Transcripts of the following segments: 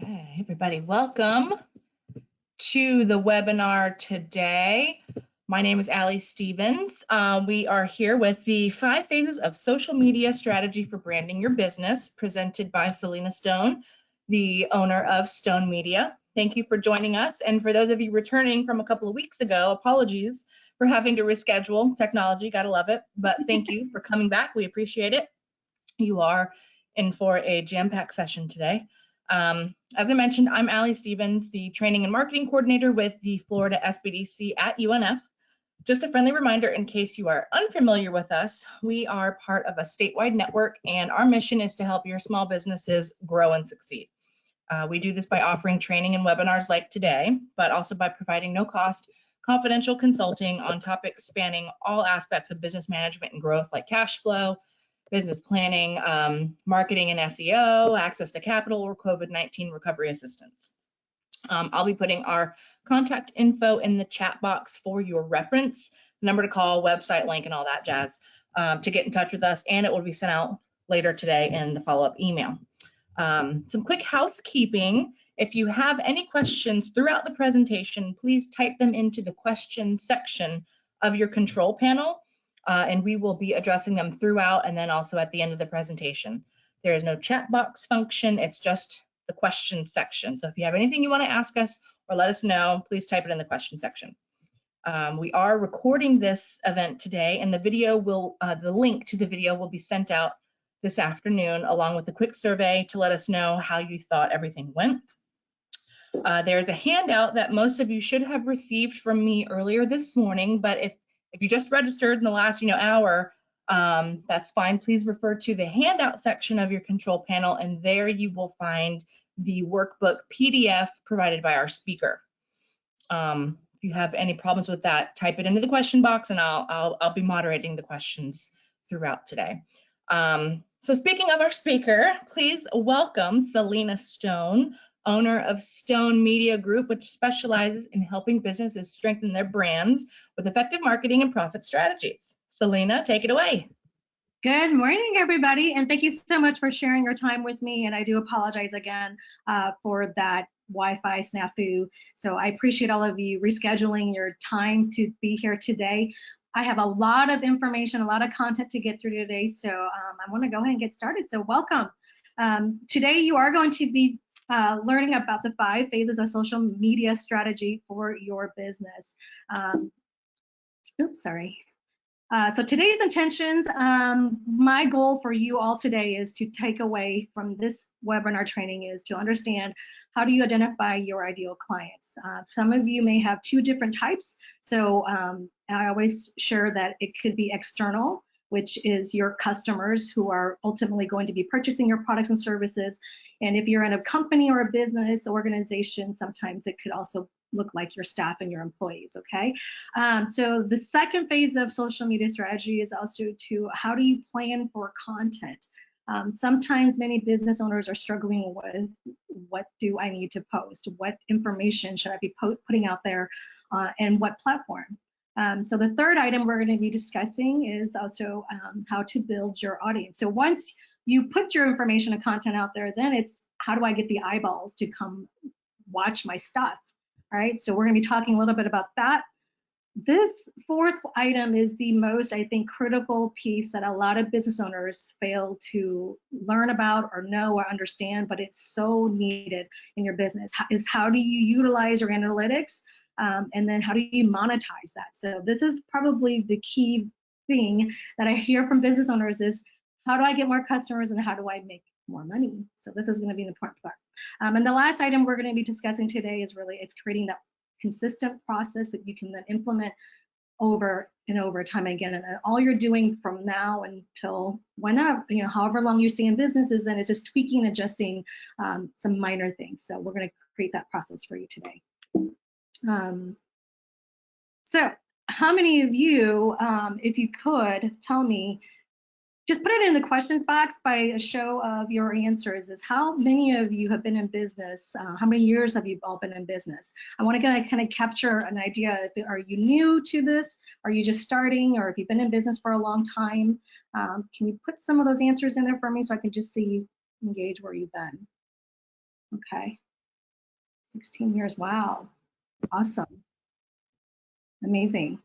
Okay, everybody, welcome to the webinar today. My name is Allie Stevens. We are here with the 5 phases of social media strategy for branding your business, presented by Selena Stone, the owner of Stone Media. Thank you for joining us. And for those of you returning from a couple of weeks ago, apologies for having to reschedule. Technology, gotta love it. But thank you for coming back. We appreciate it. You are in for a jam-packed session today. As I mentioned, I'm Allie Stevens, the Training and Marketing Coordinator with the Florida SBDC at UNF. Just a friendly reminder, in case you are unfamiliar with us, we are part of a statewide network, and our mission is to help your small businesses grow and succeed. We do this by offering training and webinars like today, but also by providing no-cost, confidential consulting on topics spanning all aspects of business management and growth, like cash flow, business planning, marketing and SEO, access to capital, or COVID-19 recovery assistance. I'll be putting our contact info in the chat box for your reference, number to call, website link, and all that jazz to get in touch with us, and it will be sent out later today in the follow-up email. Some quick housekeeping. If you have any questions throughout the presentation, please type them into the question section of your control panel. And we will be addressing them throughout and then also at the end of the presentation. There is no chat box function, it's just the question section. So if you have anything you want to ask us or let us know, please type it in the question section. We are recording this event today, and the video will, the link to the video will be sent out this afternoon, along with a quick survey to let us know how you thought everything went. There's a handout that most of you should have received from me earlier this morning, but if you just registered in the last hour, that's fine. Please refer to the handout section of your control panel, and there you will find the workbook PDF provided by our speaker. If you have any problems with that, type it into the question box, and I'll be moderating the questions throughout today. So speaking of our speaker, please welcome Selena Stone, owner of Stone Media Group, which specializes in helping businesses strengthen their brands with effective marketing and profit strategies. Selena, take it away. Good morning, everybody, and thank you so much for sharing your time with me. And I do apologize again for that Wi-Fi snafu. So I appreciate all of you rescheduling your time to be here today. I have a lot of information, a lot of content to get through today, so I want to go ahead and get started. So welcome. Today you are going to be learning about the 5 phases of social media strategy for your business. So today's intentions, my goal for you all today is to take away from this webinar training is to understand how do you identify your ideal clients. Some of you may have 2 different types. So I always share that it could be external, which is your customers who are ultimately going to be purchasing your products and services. And if you're in a company or a business organization, sometimes it could also look like your staff and your employees, okay? So the second phase of social media strategy is also to how do you plan for content? Sometimes many business owners are struggling with what do I need to post? What information should I be putting out there and what platform? So the third item we're going to be discussing is also how to build your audience. So once you put your information and content out there, then it's how do I get the eyeballs to come watch my stuff? All right, so we're going to be talking a little bit about that. This fourth item is the most, I think, critical piece that a lot of business owners fail to learn about or know or understand, but it's so needed in your business, is how do you utilize your analytics? And then how do you monetize that? So this is probably the key thing that I hear from business owners is how do I get more customers and how do I make more money? So this is going to be an important part. And the last item we're going to be discussing today is really it's creating that consistent process that you can then implement over and over time again. And all you're doing from now until whenever, however long you stay in businesses, then it's just tweaking and adjusting some minor things. So we're going to create that process for you today. So how many of you, if you could tell me, just put it in the questions box by a show of your answers, is how many of you have been in business? How many years have you all been in business? I want to kind of capture an idea. Are you new to this? Are you just starting? Or if you've been in business for a long time? Can you put some of those answers in there for me so I can just see, engage where you've been? Okay, 16 years. Wow. Awesome. Amazing.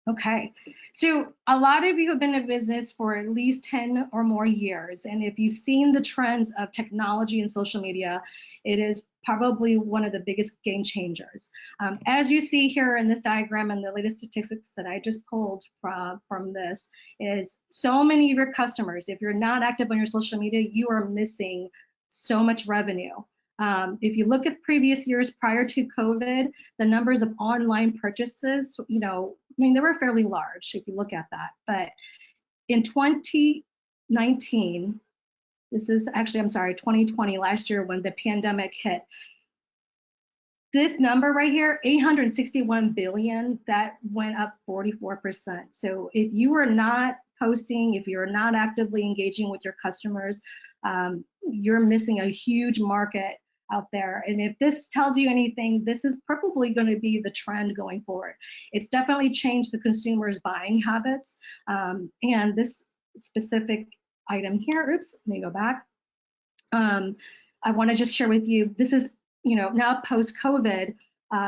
Okay, so a lot of you have been in business for at least 10 or more years, and if you've seen the trends of technology and social media, it is probably one of the biggest game changers. As you see here in this diagram and the latest statistics that I just pulled from this, is so many of your customers, if you're not active on your social media, you are missing so much revenue. If you look at previous years prior to COVID, the numbers of online purchases, I mean, they were fairly large if you look at that. But in 2019, this is actually, I'm sorry, 2020, last year when the pandemic hit, this number right here, 861 billion, that went up 44%. So if you are not posting, if you're not actively engaging with your customers, you're missing a huge market out there. And if this tells you anything, this is probably going to be the trend going forward. It's definitely changed the consumer's buying habits. And this specific item here, oops, let me go back. I want to just share with you, this is, now post-COVID,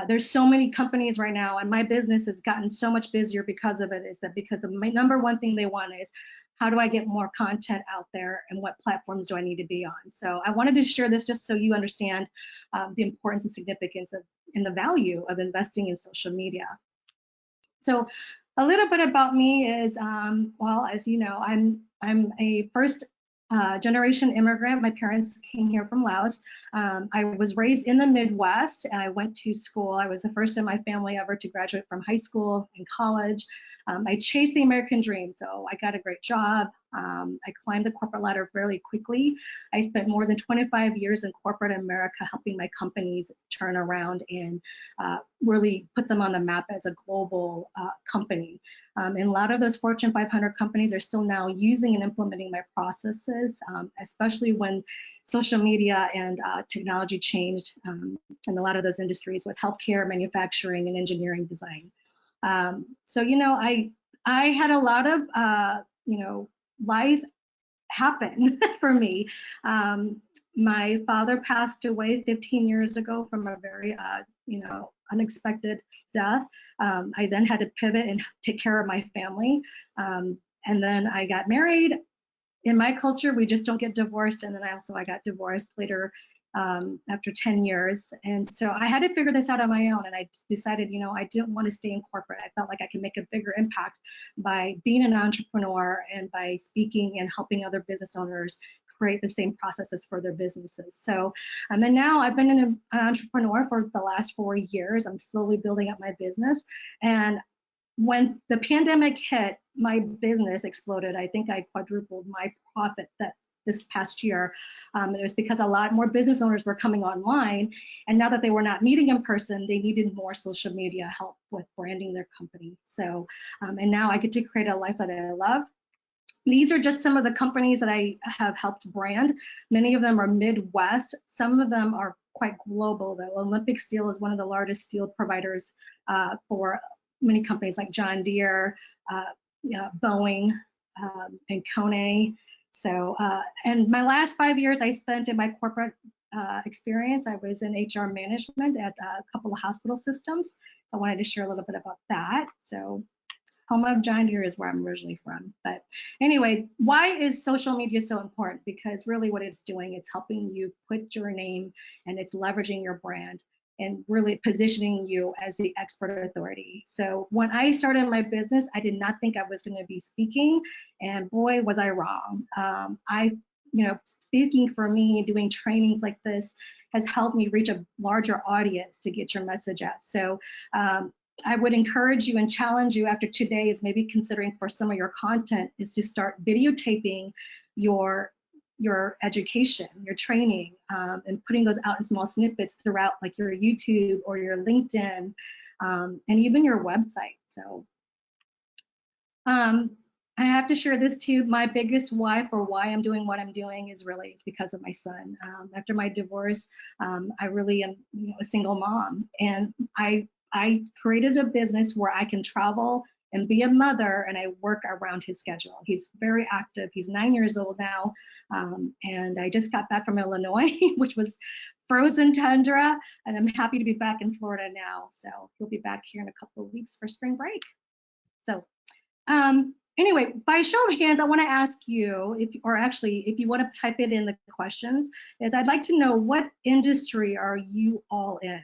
there's so many companies right now, and my business has gotten so much busier because of it, because the number one thing they want is, how do I get more content out there and what platforms do I need to be on? So I wanted to share this just so you understand the importance and significance and the value of investing in social media. So a little bit about me is, well, as you know, I'm a first generation immigrant. My parents came here from Laos. I was raised in the Midwest. I went to school. I was the first in my family ever to graduate from high school and college. I chased the American dream, so I got a great job. I climbed the corporate ladder fairly quickly. I spent more than 25 years in corporate America helping my companies turn around and really put them on the map as a global company. And a lot of those Fortune 500 companies are still now using and implementing my processes, especially when social media and technology changed in a lot of those industries with healthcare, manufacturing, and engineering design. So, I had a lot of, life happen for me. My father passed away 15 years ago from a very, unexpected death. I then had to pivot and take care of my family. And then I got married. In my culture, we just don't get divorced. And then I got divorced later after 10 years. And so I had to figure this out on my own. And I decided, I didn't want to stay in corporate. I felt like I could make a bigger impact by being an entrepreneur and by speaking and helping other business owners create the same processes for their businesses. So, and now I've been an entrepreneur for the last 4 years. I'm slowly building up my business. And when the pandemic hit, my business exploded. I think I quadrupled my profit this past year. It was because a lot more business owners were coming online, and now that they were not meeting in person, they needed more social media help with branding their company. So, and now I get to create a life that I love. These are just some of the companies that I have helped brand. Many of them are Midwest. Some of them are quite global, though. Olympic Steel is one of the largest steel providers for many companies like John Deere, Boeing, and Kone. So, and my last 5 years I spent in my corporate experience. I was in HR management at a couple of hospital systems. So I wanted to share a little bit about that. So, home of John Deere is where I'm originally from. But anyway, why is social media so important? Because really what it's doing, it's helping you put your name and it's leveraging your brand and really positioning you as the expert authority. So when I started my business, I did not think I was going to be speaking, and boy, was I wrong. Speaking for me, doing trainings like this has helped me reach a larger audience to get your message out. So I would encourage you and challenge you after today is maybe considering for some of your content is to start videotaping your education, your training, and putting those out in small snippets throughout like your YouTube or your LinkedIn, and even your website. So I have to share this too. My biggest why for why I'm doing what I'm doing is really it's because of my son. After my divorce, I really am a single mom, and I created a business where I can travel and be a mother, and I work around his schedule. He's very active. He's 9 years old now, and I just got back from Illinois, which was frozen tundra, and I'm happy to be back in Florida now. So he'll be back here in a couple of weeks for spring break. So anyway, by show of hands, I want to ask you, if you want to type it in the questions, is I'd like to know, what industry are you all in?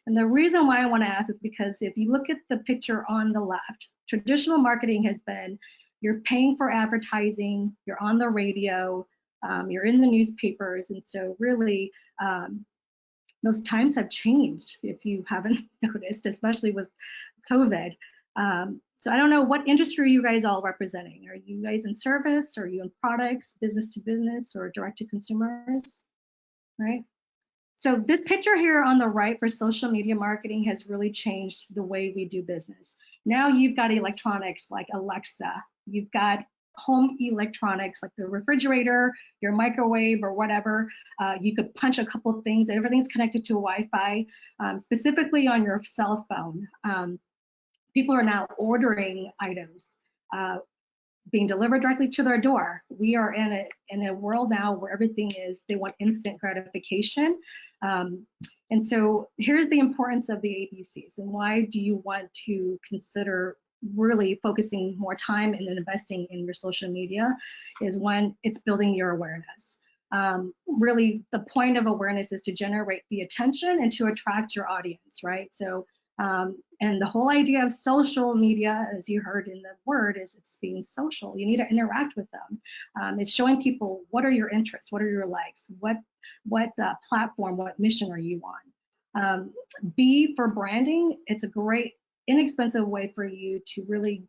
And the reason why I want to ask is because if you look at the picture on the left, traditional marketing has been, you're paying for advertising, you're on the radio, you're in the newspapers, and so really those times have changed, if you haven't noticed, especially with COVID. So I don't know, what industry are you guys all representing? Are you guys in service? Are you in products, business to business, or direct to consumers? Right? So this picture here on the right for social media marketing has really changed the way we do business. Now you've got electronics like Alexa, you've got home electronics like the refrigerator, your microwave, or whatever. You could punch a couple of things, everything's connected to Wi-Fi, specifically on your cell phone. People are now ordering items being delivered directly to their door. We are in a world now where everything is, they want instant gratification. And so here's the importance of the ABCs, and why do you want to consider really focusing more time and investing in your social media, is when it's building your awareness. Really, the point of awareness is to generate the attention and to attract your audience, right? So and the whole idea of social media, as you heard in the word, is it's being social. You need to interact with them. It's showing people, what are your interests, what are your likes, what platform, what mission are you on. B, for branding, it's a great inexpensive way for you to really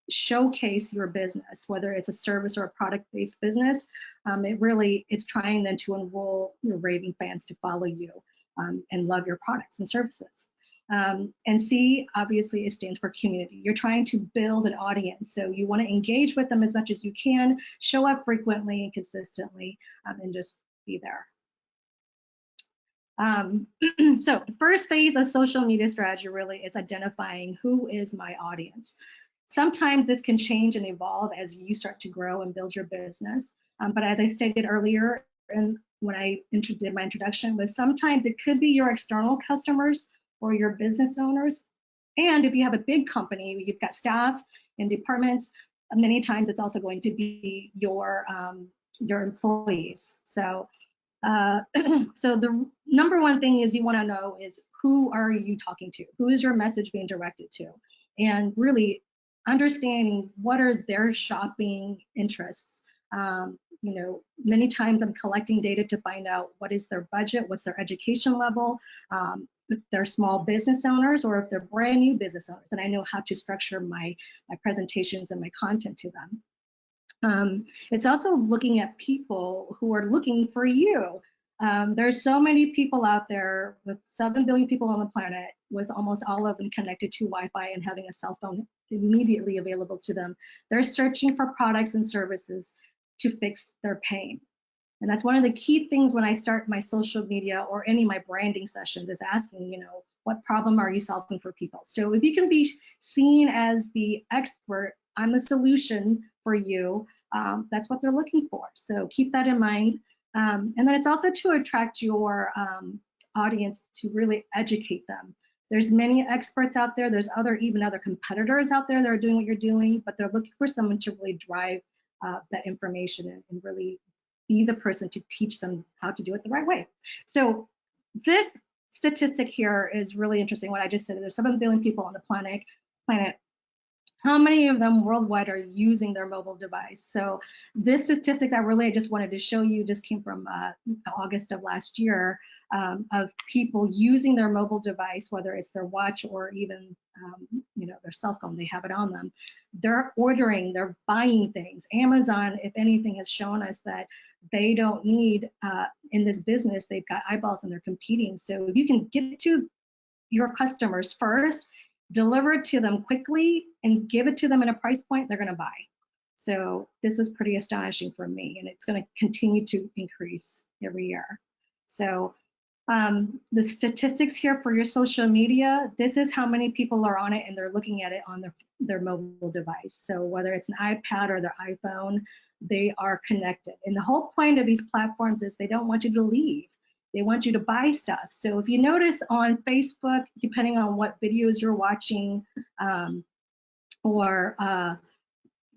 showcase your business, whether it's a service or a product-based business. It's trying then to enroll your raving fans to follow you and love your products and services. And C, obviously, it stands for community. You're trying to build an audience, so you want to engage with them as much as you can, show up frequently and consistently, and just be there. So the first phase of social media strategy really is identifying who is my audience. Sometimes this can change and evolve as you start to grow and build your business. But as I stated earlier, and when I did my introduction, was sometimes it could be your external customers or your business owners. And if you have a big company, you've got staff and departments, many times it's also going to be your employees. So so the number one thing is you want to know is, who are you talking to? Who is your message being directed to? And really understanding what are their shopping interests. Many times I'm collecting data to find out what is their budget, what's their education level, if they're small business owners or if they're brand new business owners, and I know how to structure my presentations and my content to them. It's also looking at people who are looking for you. There's so many people out there, with 7 billion people on the planet, with almost all of them connected to Wi-Fi and having a cell phone immediately available to them. They're searching for products and services to fix their pain. And that's one of the key things when I start my social media or any of my branding sessions, is asking, what problem are you solving for people? So if you can be seen as the expert, I'm a solution for you, that's what they're looking for. So keep that in mind. And then it's also to attract your audience, to really educate them. There's many experts out there. There's even other competitors out there that are doing what you're doing, but they're looking for someone to really drive that information and really be the person to teach them how to do it the right way. So this statistic here is really interesting. What I just said, there's 7 billion people on the planet. How many of them worldwide are using their mobile device? So this statistic I just wanted to show you just came from August of last year, of people using their mobile device, whether it's their watch or even their cell phone, they have it on them. They're ordering, they're buying things. Amazon, if anything, has shown us that they don't need, in this business, they've got eyeballs and they're competing. So if you can get to your customers first, deliver it to them quickly, and give it to them at a price point they're going to buy. So this was pretty astonishing for me, and it's going to continue to increase every year. So The statistics here for your social media, this is how many people are on it and they're looking at it on their mobile device. So whether it's an iPad or their iPhone, they are connected. And the whole point of these platforms is they don't want you to leave. They want you to buy stuff. So if you notice on Facebook, depending on what videos you're watching, or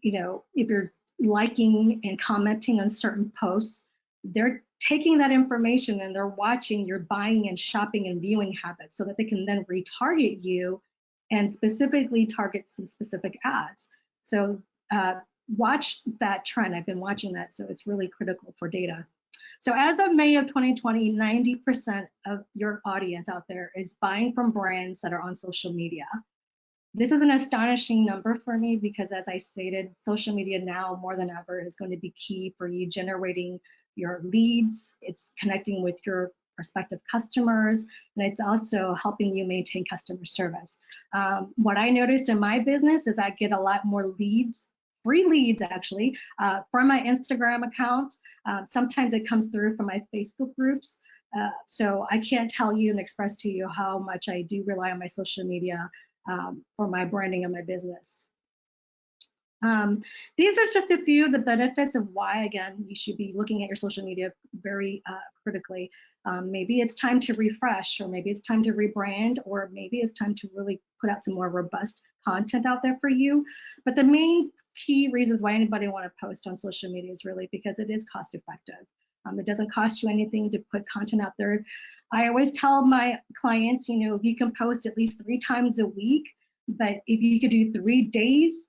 if you're liking and commenting on certain posts, they're taking that information and they're watching your buying and shopping and viewing habits so that they can then retarget you and specifically target some specific ads. So watch that trend. I've been watching that, so it's really critical for data. So as of May of 2020, 90% of your audience out there is buying from brands that are on social media. This is an astonishing number for me because, as I stated, social media now more than ever is going to be key for you generating your leads. It's connecting with your prospective customers, and it's also helping you maintain customer service. What I noticed in my business is I get a lot more leads, free leads actually, from my Instagram account. Sometimes it comes through from my Facebook groups. So I can't tell you and express to you how much I do rely on my social media for my branding of my business. These are just a few of the benefits of why, again, you should be looking at your social media very critically. Maybe it's time to refresh, or maybe it's time to rebrand, or maybe it's time to really put out some more robust content out there for you. But the main key reasons why anybody want to post on social media is really because it is cost effective. It doesn't cost you anything to put content out there. I always tell my clients, you can post at least 3 times a week, but if you could do 3 days,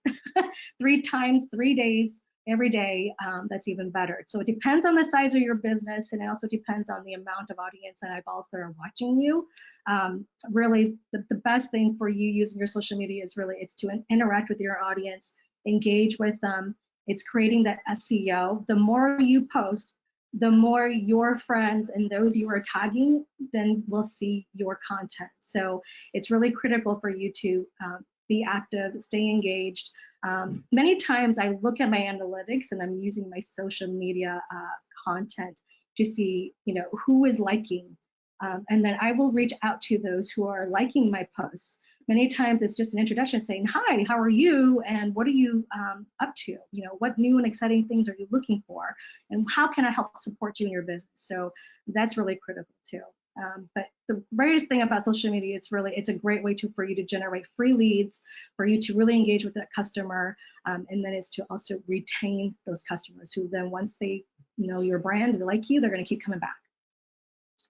3 times 3 days every day, that's even better. So it depends on the size of your business, and it also depends on the amount of audience and eyeballs that are watching you. Really, the best thing for you using your social media is really, it's to interact with your audience, engage with them. It's creating that SEO. The more you post, the more your friends and those you are tagging then will see your content. So it's really critical for you to be active, stay engaged. Many times I look at my analytics and I'm using my social media content to see, who is liking. And then I will reach out to those who are liking my posts. Many times it's just an introduction saying, hi, how are you? And what are you up to? What new and exciting things are you looking for? And how can I help support you in your business? So that's really critical too. But the greatest thing about social media is really, it's a great way for you to generate free leads, for you to really engage with that customer. And then it's to also retain those customers who then once they know your brand, they like you, they're going to keep coming back.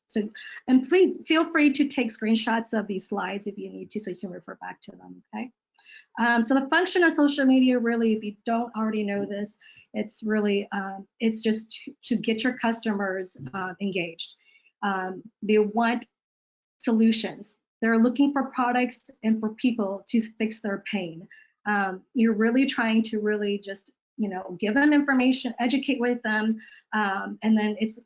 So, and please feel free to take screenshots of these slides if you need to, so you can refer back to them, okay? So the function of social media, really, if you don't already know this, it's really, it's just to get your customers engaged. They want solutions. They're looking for products and for people to fix their pain. You're really trying to really just, give them information, educate with them, and then it's,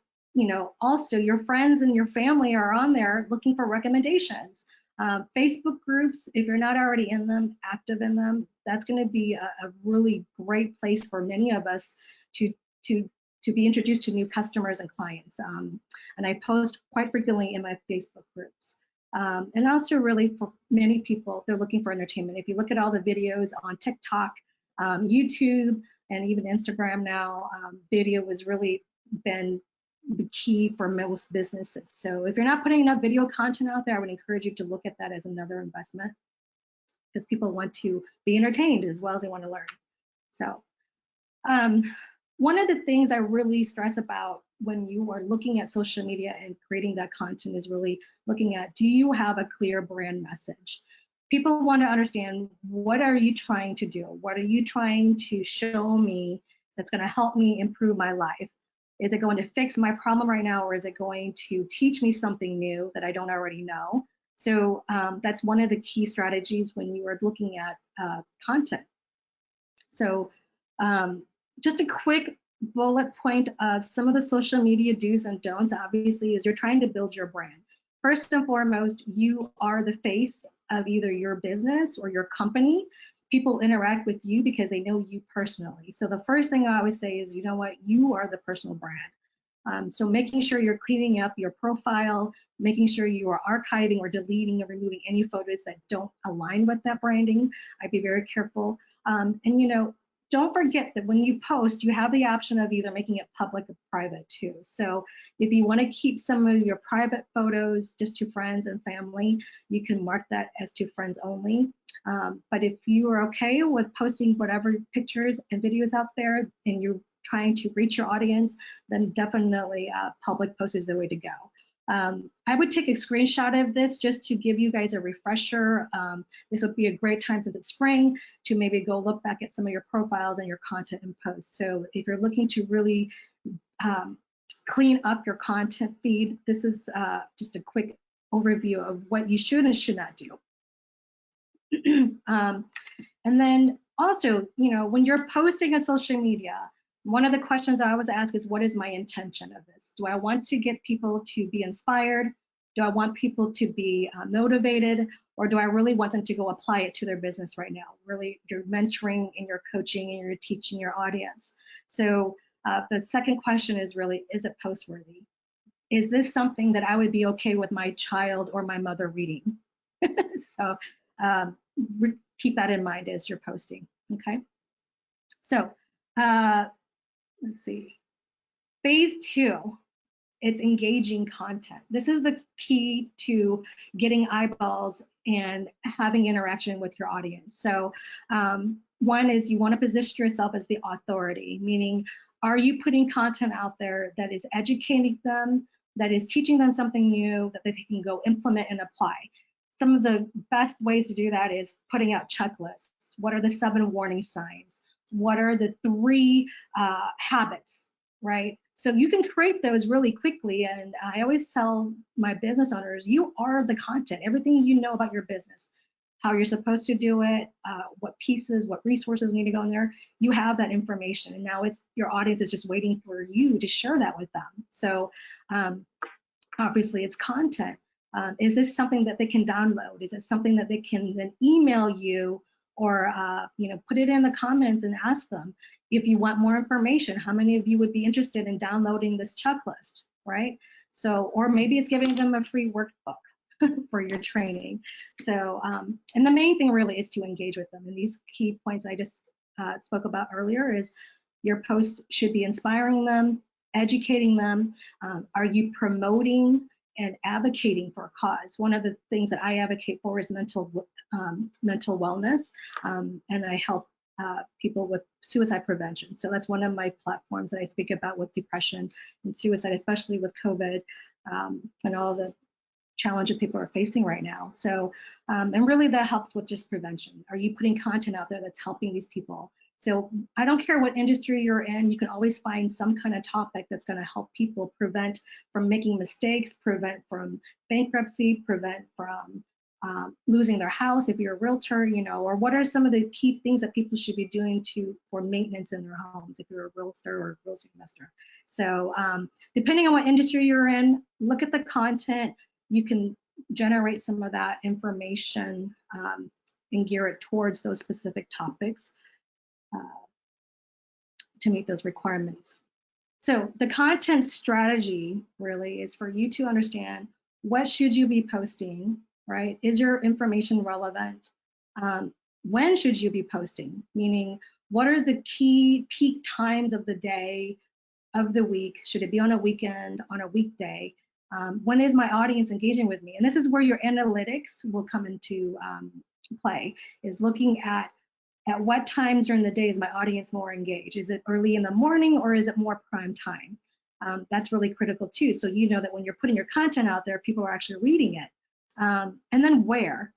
also your friends and your family are on there looking for recommendations. Facebook groups, if you're not already in them, active in them, that's going to be a really great place for many of us to be introduced to new customers and clients. And I post quite frequently in my Facebook groups. And also really for many people, they're looking for entertainment. If you look at all the videos on TikTok, YouTube, and even Instagram now, video has really been the key for most businesses. So if you're not putting enough video content out there, I would encourage you to look at that as another investment, because people want to be entertained as well as they want to learn. So one of the things I really stress about when you are looking at social media and creating that content is really looking at, do you have a clear brand message? People want to understand, what are you trying to do? What are you trying to show me that's going to help me improve my life? Is it going to fix my problem right now, or is it going to teach me something new that I don't already know? So that's one of the key strategies when you are looking at content. So just a quick bullet point of some of the social media do's and don'ts, obviously, is you're trying to build your brand. First and foremost, you are the face of either your business or your company. People interact with you because they know you personally. So the first thing I always say is, you know what, you are the personal brand. So making sure you're cleaning up your profile, making sure you are archiving or deleting or removing any photos that don't align with that branding. I'd be very careful. And don't forget that when you post, you have the option of either making it public or private too. So if you want to keep some of your private photos just to friends and family, you can mark that as to friends only. But if you are okay with posting whatever pictures and videos out there and you're trying to reach your audience, then definitely public post is the way to go. I would take a screenshot of this just to give you guys a refresher. This would be a great time since it's spring to maybe go look back at some of your profiles and your content and posts. So if you're looking to really clean up your content feed, this is just a quick overview of what you should and should not do. And then also, when you're posting on social media, one of the questions I always ask is, what is my intention of this? Do I want to get people to be inspired? Do I want people to be motivated? Or do I really want them to go apply it to their business right now? Really, you're mentoring and you're coaching and you're teaching your audience. So the second question is really, is it post-worthy? Is this something that I would be okay with my child or my mother reading? So keep that in mind as you're posting, okay? So let's see. Phase 2, it's engaging content. This is the key to getting eyeballs and having interaction with your audience. So one is you want to position yourself as the authority, meaning are you putting content out there that is educating them, that is teaching them something new that they can go implement and apply? Some of the best ways to do that is putting out checklists. What are the 7 warning signs? What are the 3 habits, right? So you can create those really quickly. And I always tell my business owners, you are the content, everything you know about your business, how you're supposed to do it, what pieces, what resources need to go in there. You have that information. And now it's your audience is just waiting for you to share that with them. So obviously it's content. Is this something that they can download? Is it something that they can then email you or put it in the comments and ask them if you want more information? How many of you would be interested in downloading this checklist, right? So, or maybe it's giving them a free workbook for your training. So, and the main thing really is to engage with them. And these key points I just spoke about earlier is your post should be inspiring them, educating them. Are you promoting and advocating for a cause? One of the things that I advocate for is mental wellness, and I help people with suicide prevention. So that's one of my platforms that I speak about with depression and suicide, especially with COVID and all the challenges people are facing right now. So, and really that helps with just prevention. Are you putting content out there that's helping these people? So I don't care what industry you're in, you can always find some kind of topic that's going to help people prevent from making mistakes, prevent from bankruptcy, prevent from losing their house if you're a realtor, or what are some of the key things that people should be doing for maintenance in their homes if you're a realtor or a real estate investor. So depending on what industry you're in, look at the content. You can generate some of that information and gear it towards those specific topics to meet those requirements. So the content strategy really is for you to understand what should you be posting, right? Is your information relevant? When should you be posting? Meaning, what are the key peak times of the day, of the week? Should it be on a weekend, on a weekday? When is my audience engaging with me? And this is where your analytics will come into play, is looking at what times during the day is my audience more engaged? Is it early in the morning or is it more prime time? That's really critical too. So you know that when you're putting your content out there, people are actually reading it. And then where?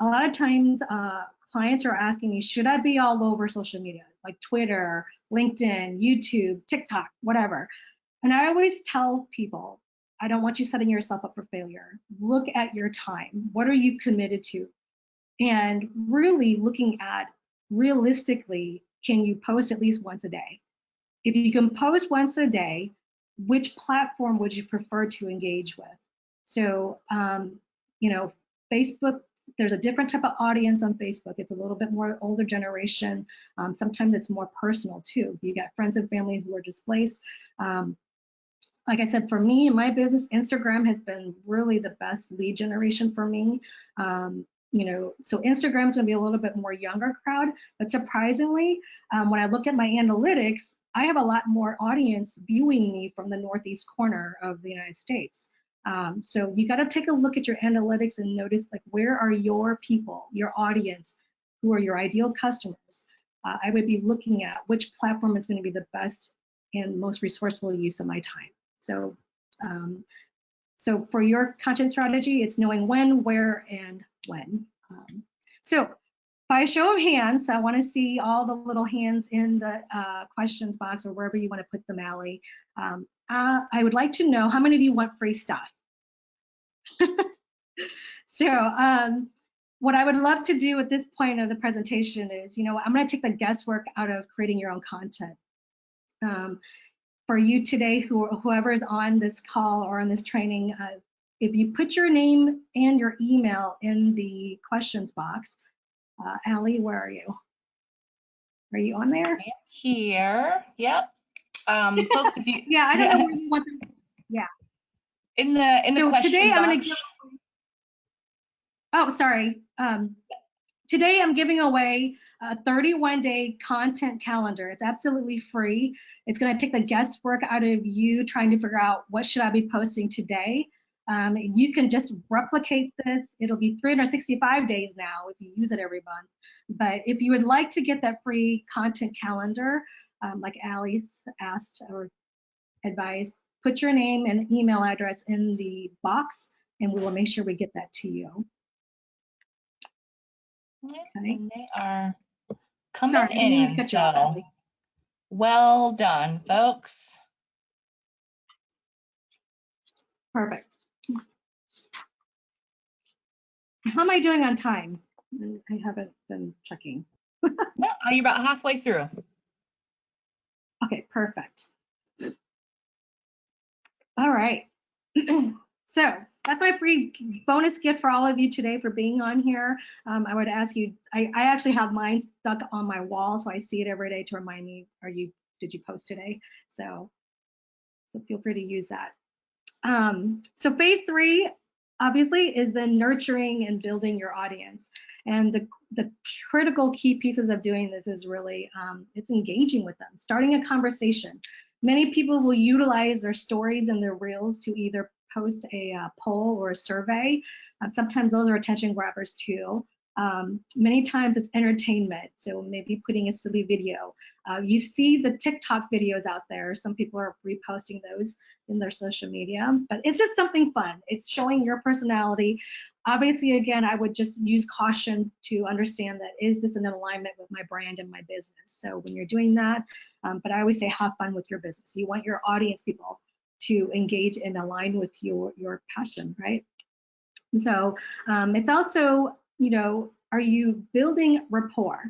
A lot of times clients are asking me, should I be all over social media, like Twitter, LinkedIn, YouTube, TikTok, whatever? And I always tell people, I don't want you setting yourself up for failure. Look at your time. What are you committed to? And really looking at realistically, can you post at least once a day? If you can post once a day, which platform would you prefer to engage with? So, Facebook, there's a different type of audience on Facebook. It's a little bit more older generation. Sometimes it's more personal too. You got friends and family who are displaced. like I said, for me, in my business, Instagram has been really the best lead generation for me. So Instagram is going to be a little bit more younger crowd, but surprisingly, when I look at my analytics, I have a lot more audience viewing me from the northeast corner of the United States. So you got to take a look at your analytics and notice, like, where are your people, your audience, who are your ideal customers. I would be looking at which platform is going to be the best and most resourceful use of my time. So for your content strategy, it's knowing when, where, and when. So by show of hands, I want to see all the little hands in the questions box or wherever you want to put them, Allie. I would like to know how many of you want free stuff. So what I would love to do at this point of the presentation is, I'm going to take the guesswork out of creating your own content. For you today, whoever is on this call or on this training, if you put your name and your email in the questions box, Allie, where are you? Are you on there? Here, yep. Folks, if you yeah, I don't know where you want them. Yeah. In the so question today box. I'm going to give. Oh, sorry. Today I'm giving away a 31-day content calendar. It's absolutely free. It's going to take the guesswork out of you trying to figure out what should I be posting today. You can just replicate this. It'll be 365 days now if you use it every month. But if you would like to get that free content calendar, like Allie's asked or advised, put your name and email address in the box, and we will make sure we get that to you. Okay. And they are coming Sorry, I didn't mean to in, cut you off, so Allie. well done, folks. Perfect. How am I doing on time? I haven't been checking. No, you're about halfway through. Okay, perfect. All right. So that's my free bonus gift for all of you today for being on here. I would ask you, I actually have mine stuck on my wall, so I see it every day to remind me, did you post today? So feel free to use that. So phase 3, obviously, is the nurturing and building your audience. And the critical key pieces of doing this is really, it's engaging with them, starting a conversation. Many people will utilize their stories and their reels to either post a poll or a survey. Sometimes those are attention grabbers too. Many times it's entertainment, so maybe putting a silly video. You see the TikTok videos out there. Some people are reposting those in their social media, but it's just something fun. It's showing your personality. Obviously, again, I would just use caution to understand that, is this in alignment with my brand and my business? So when you're doing that, but I always say have fun with your business. You want your audience people to engage and align with your passion, right? So it's also, are you building rapport?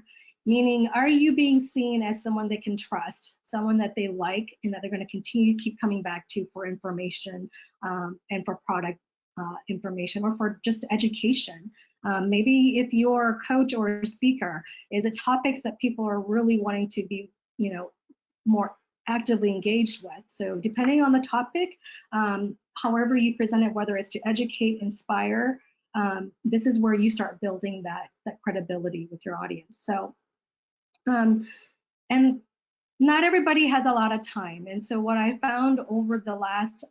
Meaning, are you being seen as someone they can trust, someone that they like, and that they're going to continue to keep coming back to for information and for product information, or for just education? Maybe if you're a coach or a speaker, is it topics that people are really wanting to be, more actively engaged with? So depending on the topic, however you present it, whether it's to educate, inspire, this is where you start building that credibility with your audience. So, and not everybody has a lot of time. And so what I found over the last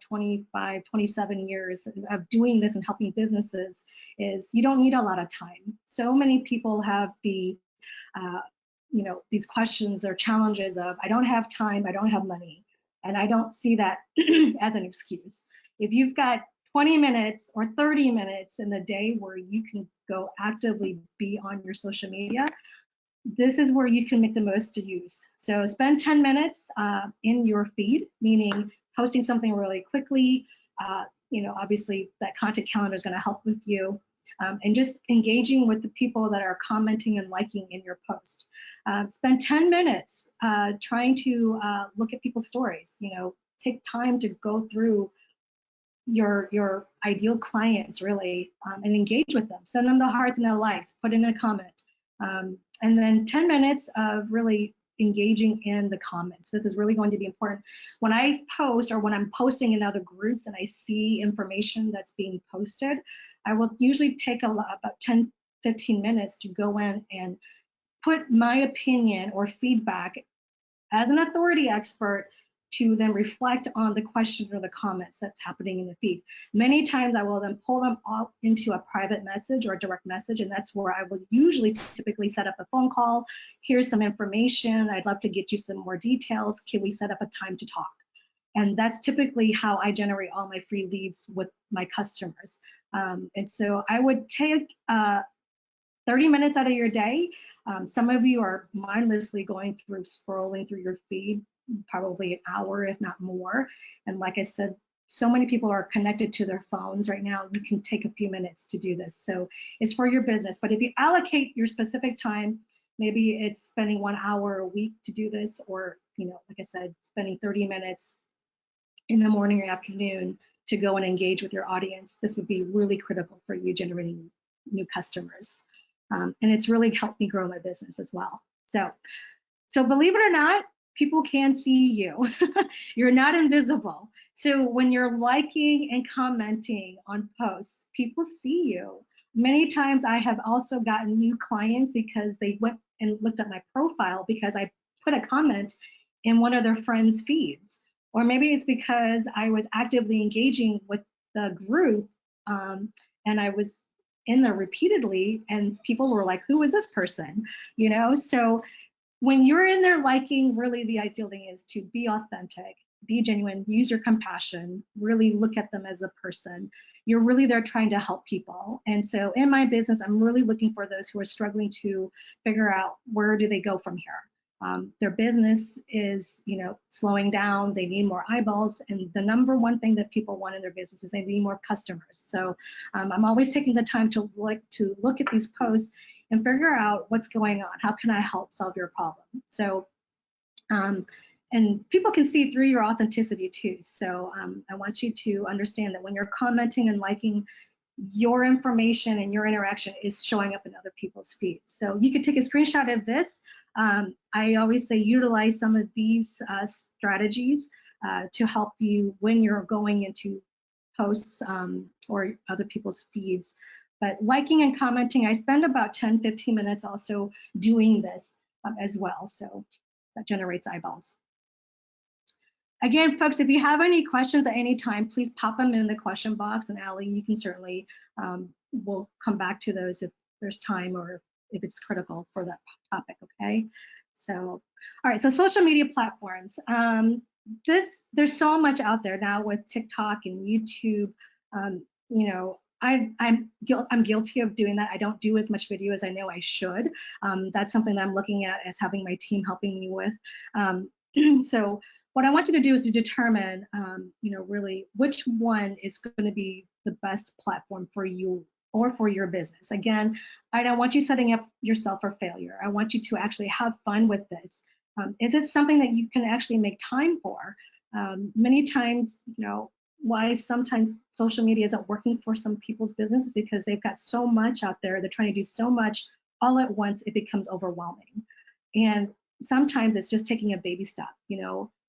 25, 27 years of doing this and helping businesses is you don't need a lot of time. So many people have the these questions or challenges of, I don't have time, I don't have money. And I don't see that as an excuse. If you've got 20 minutes or 30 minutes in the day where you can go actively be on your social media, this is where you can make the most use. So spend 10 minutes in your feed, meaning posting something really quickly. Obviously that content calendar is going to help with you. And just engaging with the people that are commenting and liking in your post. Spend 10 minutes trying to look at people's stories. Take time to go through your ideal clients, really, and engage with them. Send them the hearts and the likes, put in a comment. And then 10 minutes of really engaging in the comments. This is really going to be important. When I post or when I'm posting in other groups and I see information that's being posted, I will usually take about 10, 15 minutes to go in and put my opinion or feedback as an authority expert to then reflect on the question or the comments that's happening in the feed. Many times I will then pull them all into a private message or a direct message, and that's where I will usually typically set up a phone call. Here's some information. I'd love to get you some more details. Can we set up a time to talk? And that's typically how I generate all my free leads with my customers. And so I would take 30 minutes out of your day. Some of you are mindlessly going through, scrolling through your feed, probably an hour, if not more. And like I said, so many people are connected to their phones right now. You can take a few minutes to do this. So it's for your business. But if you allocate your specific time, maybe it's spending 1 hour a week to do this, or, like I said, spending 30 minutes in the morning or afternoon to go and engage with your audience. This would be really critical for you generating new customers. And it's really helped me grow my business as well. So believe it or not, people can see you. You're not invisible. So when you're liking and commenting on posts, people see you. Many times I have also gotten new clients because they went and looked at my profile because I put a comment in one of their friends' feeds. Or maybe it's because I was actively engaging with the group and I was in there repeatedly and people were like, who is this person? So when you're in there liking, really the ideal thing is to be authentic, be genuine, use your compassion, really look at them as a person. You're really there trying to help people. And so in my business, I'm really looking for those who are struggling to figure out where do they go from here. Their business is, slowing down. They need more eyeballs. And the number one thing that people want in their business is they need more customers. So I'm always taking the time to look at these posts and figure out what's going on. How can I help solve your problem? So, and people can see through your authenticity too. So I want you to understand that when you're commenting and liking, your information and your interaction is showing up in other people's feeds. So you could take a screenshot of this. I always say utilize some of these strategies to help you when you're going into posts or other people's feeds. But liking and commenting, I spend about 10, 15 minutes also doing this as well. So that generates eyeballs. Again, folks, if you have any questions at any time, please pop them in the question box, and Allie, you can certainly, we'll come back to those if there's time or if it's critical for that topic, okay? So, all right, so social media platforms. There's so much out there now with TikTok and YouTube. I'm guilty of doing that. I don't do as much video as I know I should. That's something that I'm looking at as having my team helping me with. So what I want you to do is to determine, really which one is going to be the best platform for you or for your business. Again, I don't want you setting up yourself for failure. I want you to actually have fun with this. Is it something that you can actually make time for? Many times, why sometimes social media isn't working for some people's businesses because they've got so much out there. They're trying to do so much all at once, it becomes overwhelming. And sometimes it's just taking a baby step,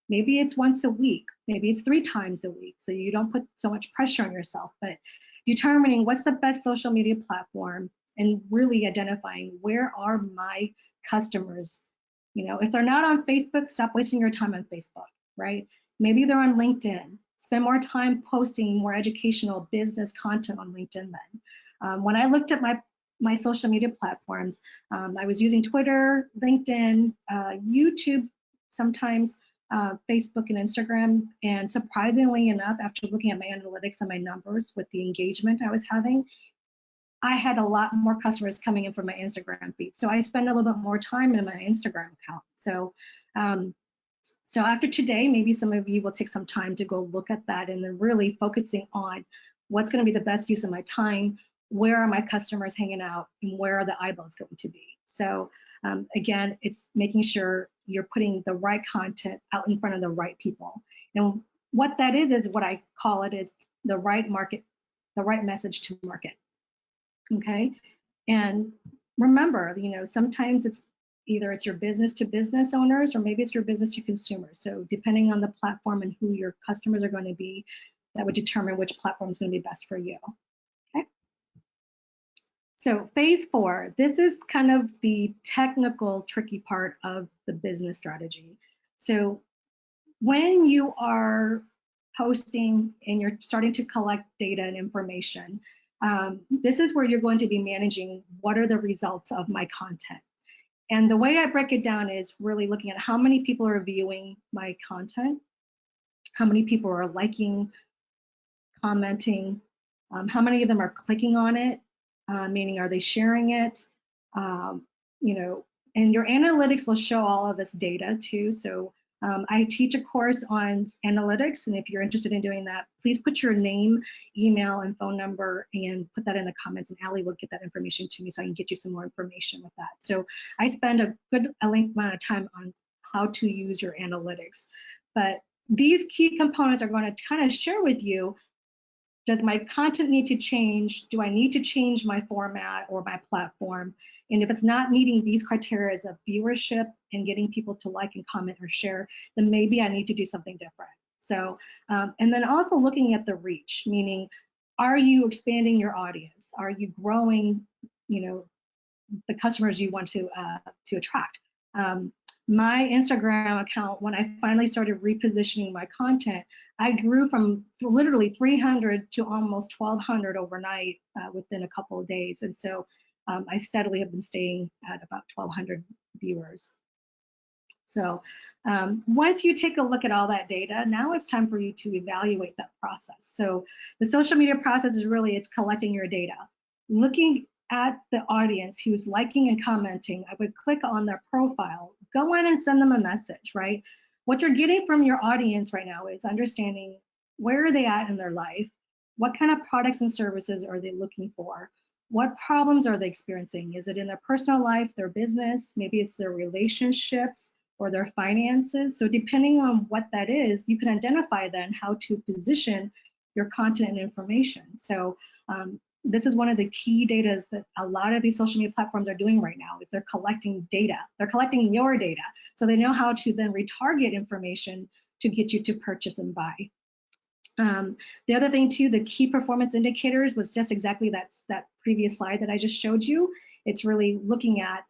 maybe it's once a week, maybe it's 3 times a week. So you don't put so much pressure on yourself, but determining what's the best social media platform and really identifying where are my customers. If they're not on Facebook, stop wasting your time on Facebook, right? Maybe they're on LinkedIn. Spend more time posting more educational business content on LinkedIn then. When I looked at my social media platforms, I was using Twitter, LinkedIn, YouTube, sometimes Facebook and Instagram. And surprisingly enough, after looking at my analytics and my numbers with the engagement I was having, I had a lot more customers coming in from my Instagram feed. So I spend a little bit more time in my Instagram account. So after today, maybe some of you will take some time to go look at that and then really focusing on what's going to be the best use of my time, where are my customers hanging out, and where are the eyeballs going to be. So again, it's making sure you're putting the right content out in front of the right people. And what that is what I call it is the right market, the right message to market. Okay. And remember, sometimes it's Either it's your business to business owners or maybe it's your business to consumers. So depending on the platform and who your customers are going to be, that would determine which platform is going to be best for you. Okay. So phase 4, this is kind of the technical, tricky part of the business strategy. So when you are posting and you're starting to collect data and information, this is where you're going to be managing what are the results of my content. And the way I break it down is really looking at how many people are viewing my content, how many people are liking, commenting, how many of them are clicking on it, meaning are they sharing it, you know, and your analytics will show all of this data too. So I teach a course on analytics, and if you're interested in doing that, please put your name, email, and phone number and put that in the comments, and Allie will get that information to me so I can get you some more information with that. So I spend a good length amount of time on how to use your analytics. But these key components are going to kind of share with you, does my content need to change? Do I need to change my format or my platform? And if it's not meeting these criteria of viewership and getting people to like and comment or share, then maybe I need to do something different. So, and then also looking at the reach, meaning, are you expanding your audience? Are you growing, you know, the customers you want to attract? My Instagram account, when I finally started repositioning my content, I grew from literally 300 to almost 1,200 overnight within a couple of days. And so I steadily have been staying at about 1,200 viewers. So once you take a look at all that data, now it's time for you to evaluate that process. So the social media process is really, it's collecting your data, looking at the audience who's liking and commenting. I would click on their profile, go in and send them a message, right? What you're getting from your audience right now is understanding where are they at in their life, what kind of products and services are they looking for, what problems are they experiencing? Is it in their personal life, their business, maybe it's their relationships or their finances? So depending on what that is, you can identify then how to position your content and information. So this is one of the key data that a lot of these social media platforms are doing right now, is they're collecting data. They're collecting your data, so they know how to then retarget information to get you to purchase and buy. The other thing too, the key performance indicators was just exactly that previous slide that I just showed you. It's really looking at,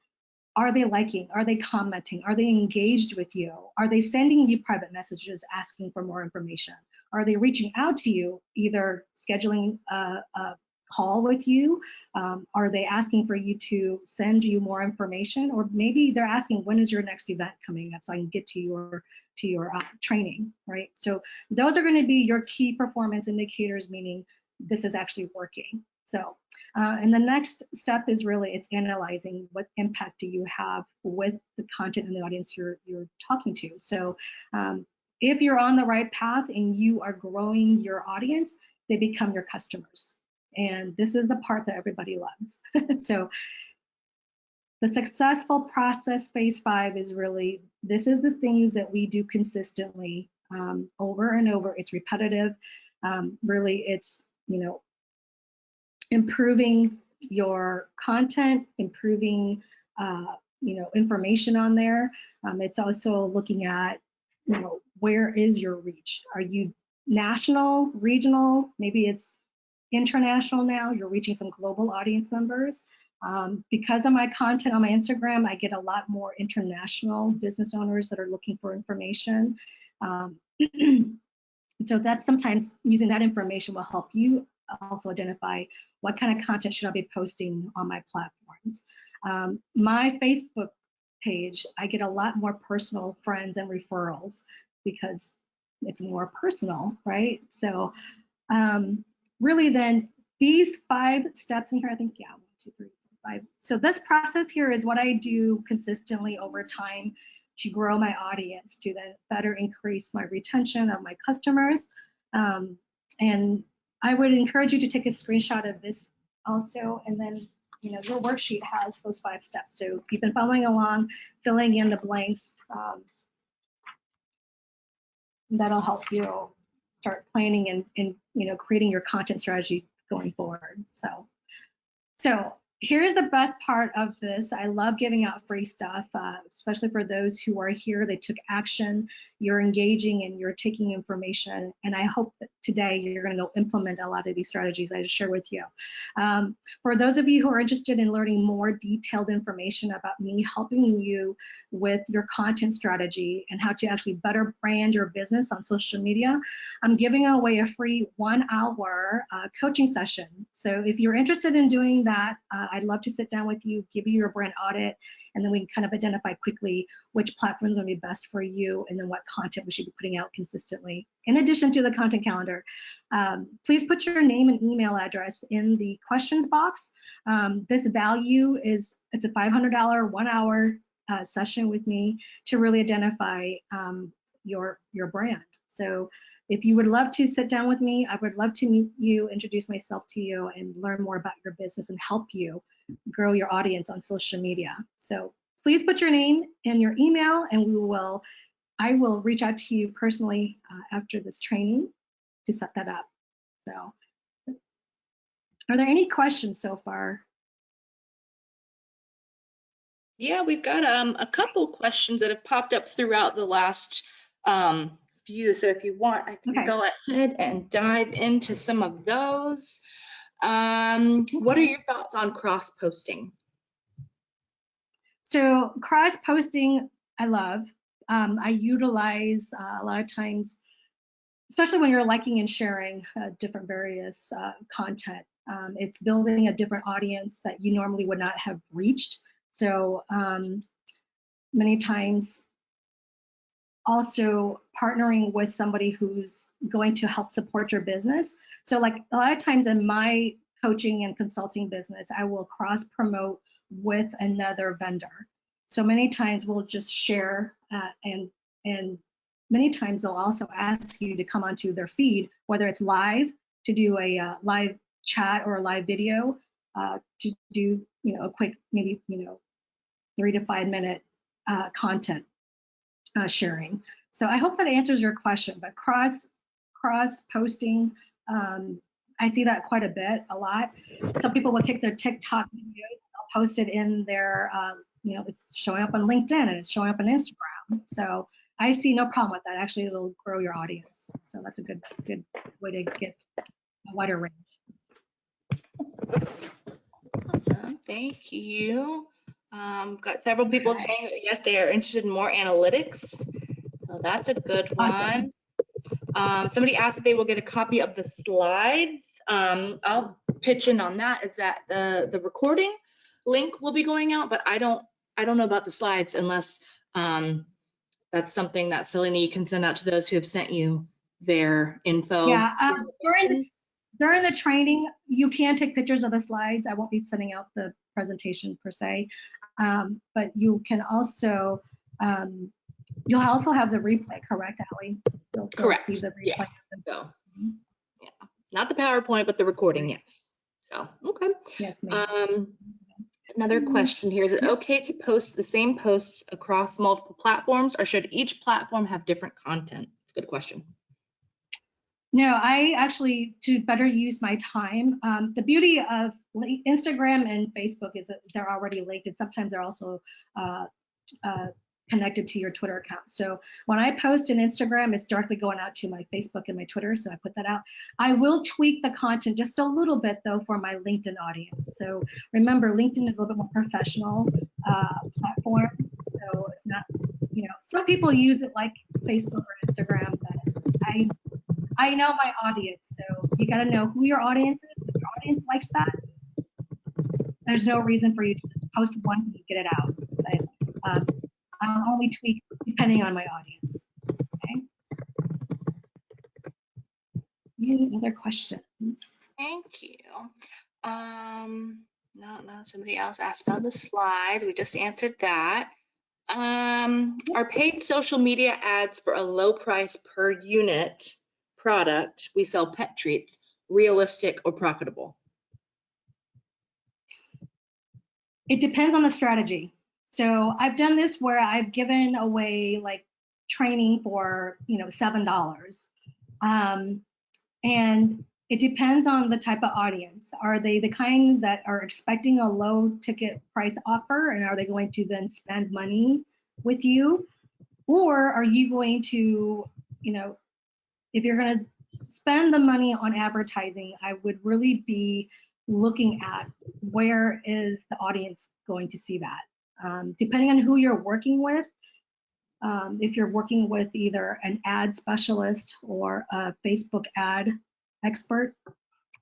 are they liking? Are they commenting? Are they engaged with you? Are they sending you private messages asking for more information? Are they reaching out to you, either scheduling a call with you? Are they asking for you to send you more information? Or maybe they're asking, when is your next event coming up so I can get to your training, right? So those are going to be your key performance indicators, meaning this is actually working. So, and the next step is really, it's analyzing what impact do you have with the content and the audience you're talking to. So if you're on the right path and you are growing your audience, they become your customers. And this is the part that everybody loves. So the successful process, phase 5, is really, this is the things that we do consistently over and over. It's repetitive. Really, it's, you know, improving your content, improving, you know, information on there. It's also looking at, you know, where is your reach? Are you national, regional? Maybe it's international now. You're reaching some global audience members. Because of my content on my Instagram, I get a lot more international business owners that are looking for information. So that's sometimes using that information will help you also identify what kind of content should I be posting on my platforms. My Facebook page, I get a lot more personal friends and referrals because it's more personal, right? So really then these 5 steps in here, I think, yeah, 1, 2, 3, 4, 5. So this process here is what I do consistently over time to grow my audience, to then better increase my retention of my customers. And I would encourage you to take a screenshot of this also, and then, you know, your worksheet has those 5 steps. So if you've been following along, filling in the blanks, that'll help you start planning and you know, creating your content strategy going forward. So Here's the best part of this. I love giving out free stuff, especially for those who are here. They took action, you're engaging, and you're taking information. And I hope that today you're going to go implement a lot of these strategies I just shared with you. For those of you who are interested in learning more detailed information about me helping you with your content strategy and how to actually better brand your business on social media, I'm giving away a free 1-hour coaching session. So if you're interested in doing that, I'd love to sit down with you, give you your brand audit, and then we can kind of identify quickly which platform is going to be best for you and then what content we should be putting out consistently. In addition to the content calendar, please put your name and email address in the questions box. This value is, it's a $500 1-hour session with me to really identify your brand. So if you would love to sit down with me, I would love to meet you, introduce myself to you, and learn more about your business and help you grow your audience on social media. So please put your name and your email, and I will reach out to you personally after this training to set that up. So, are there any questions so far? Yeah, we've got a couple questions that have popped up throughout the last few. So if you want, I can go ahead and dive into some of those. What are your thoughts on cross-posting? So cross-posting, I love. I utilize a lot of times, especially when you're liking and sharing different various content. It's building a different audience that you normally would not have reached. So many times also partnering with somebody who's going to help support your business. So like a lot of times in my coaching and consulting business, I will cross promote with another vendor. So many times we'll just share and many times they'll also ask you to come onto their feed, whether it's live, to do a live chat or a live video, to do a quick, maybe 3 to 5 minute content sharing. So I hope that answers your question. But cross posting, I see that quite a lot. Some people will take their TikTok videos, they'll post it in their, it's showing up on LinkedIn and it's showing up on Instagram. So I see no problem with that. Actually, it'll grow your audience. So that's a good way to get a wider range. Awesome, thank you. Got several people saying that yes, they are interested in more analytics. So that's a good one. Awesome. Somebody asked if they will get a copy of the slides. I'll pitch in on that. Is that the recording link will be going out, but I don't know about the slides unless that's something that Selena, you can send out to those who have sent you their info. Yeah, during the training, you can take pictures of the slides. I won't be sending out the presentation per se, but you can also, you'll also have the replay, correct, Allie? Correct. See the replay. Yeah. So, yeah, not the PowerPoint, but the recording, yes. So, okay. Yes, ma'am. Another question here, is it okay to post the same posts across multiple platforms, or should each platform have different content? It's a good question. No, I actually, to better use my time, the beauty of Instagram and Facebook is that they're already linked, and sometimes they're also connected to your Twitter account. So when I post an Instagram, it's directly going out to my Facebook and my Twitter, so I put that out. I will tweak the content just a little bit though for my LinkedIn audience. So remember, LinkedIn is a little bit more professional platform, so it's not, some people use it like Facebook or Instagram, but I know my audience, so you got to know who your audience is. If your audience likes that, there's no reason for you to post once and get it out. But I'll only tweak depending on my audience. Okay. Any other questions? Thank you. No, somebody else asked about the slides. We just answered that. Are paid social media ads for a low price per unit product we sell pet treats realistic or profitable? It depends on the strategy. So I've done this where I've given away like training for $7, and It depends on the type of audience. Are they the kind that are expecting a low ticket price offer, and are they going to then spend money with you? Or are you going to, if you're going to spend the money on advertising, I would really be looking at where is the audience going to see that. Depending on who you're working with, if you're working with either an ad specialist or a Facebook ad expert,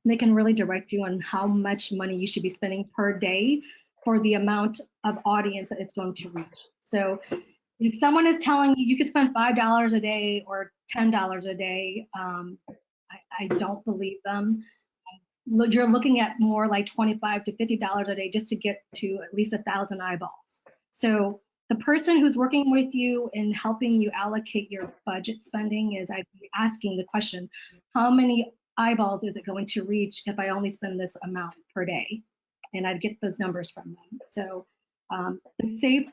they can really direct you on how much money you should be spending per day for the amount of audience that it's going to reach. So if someone is telling you you could spend $5 a day or $10 a day, I don't believe them. You're looking at more like $25 to $50 a day just to get to at least 1,000 eyeballs. So the person who's working with you and helping you allocate your budget spending is I'd be asking the question, how many eyeballs is it going to reach if I only spend this amount per day? And I'd get those numbers from them. So the safe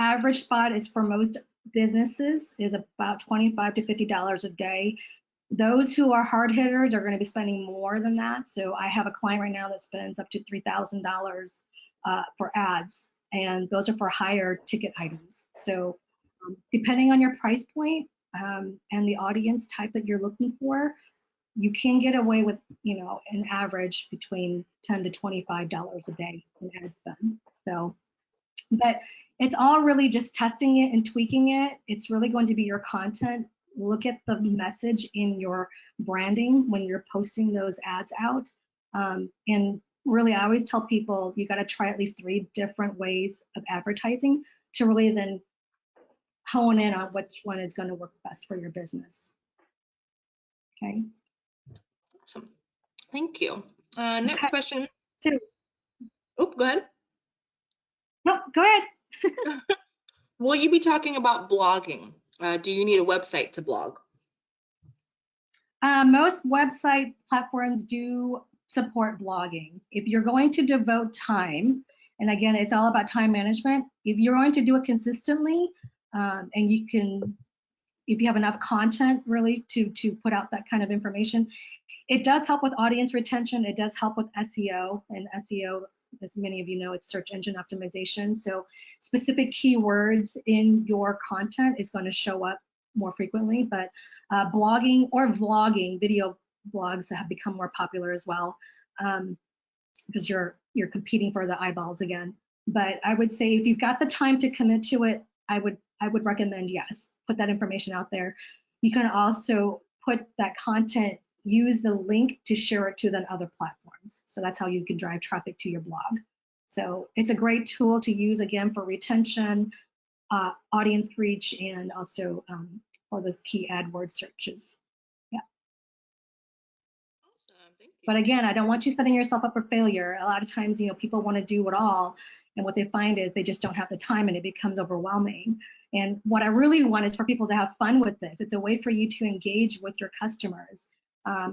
average spot is for most businesses is about $25 to $50 a day. Those who are hard hitters are going to be spending more than that. So I have a client right now that spends up to $3,000 for ads, and those are for higher ticket items. So depending on your price point and the audience type that you're looking for, you can get away with, an average between $10 to $25 a day in ad spend. So, but it's all really just testing it and tweaking it. It's really going to be your content. Look at the message in your branding when you're posting those ads out. And really, I always tell people you got to try at least 3 different ways of advertising to really then hone in on which one is going to work best for your business. Okay. Awesome. Thank you. Next question. So, oh, go ahead. No, go ahead. Will you be talking about blogging? Do you need a website to blog? Most website platforms do support blogging. If you're going to devote time, and again, it's all about time management. If you're going to do it consistently, and you can, if you have enough content really to put out that kind of information, it does help with audience retention. It does help with SEO, and SEO, as many of you know, it's search engine optimization. So specific keywords in your content is going to show up more frequently, but blogging or vlogging, video blogs have become more popular as well, because you're competing for the eyeballs again. But I would say if you've got the time to commit to it, I would recommend, yes, put that information out there. You can also put that content, use the link to share it to then other platforms. So that's how you can drive traffic to your blog. So it's a great tool to use, again, for retention, audience reach, and also for those key AdWords searches. Yeah. Awesome. Thank you. But again, I don't want you setting yourself up for failure. A lot of times, people want to do it all, and what they find is they just don't have the time, and it becomes overwhelming. And what I really want is for people to have fun with this. It's a way for you to engage with your customers.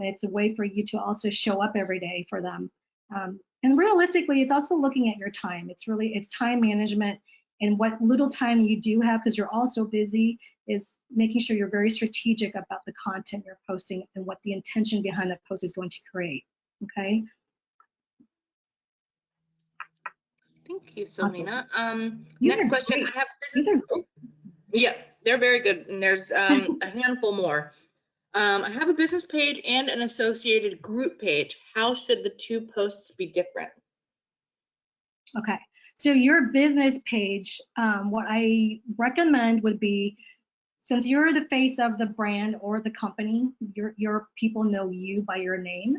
It's a way for you to also show up every day for them. And realistically, it's also looking at your time. It's time management, and what little time you do have, because you're all so busy, is making sure you're very strategic about the content you're posting and what the intention behind that post is going to create. Okay. Thank you, Selena. Awesome. Next question. Great. I have a business. Yeah, they're very good, and there's a handful more. I have a business page and an associated group page. How should the 2 posts be different? Okay, so your business page, what I recommend would be, since you're the face of the brand or the company, your people know you by your name.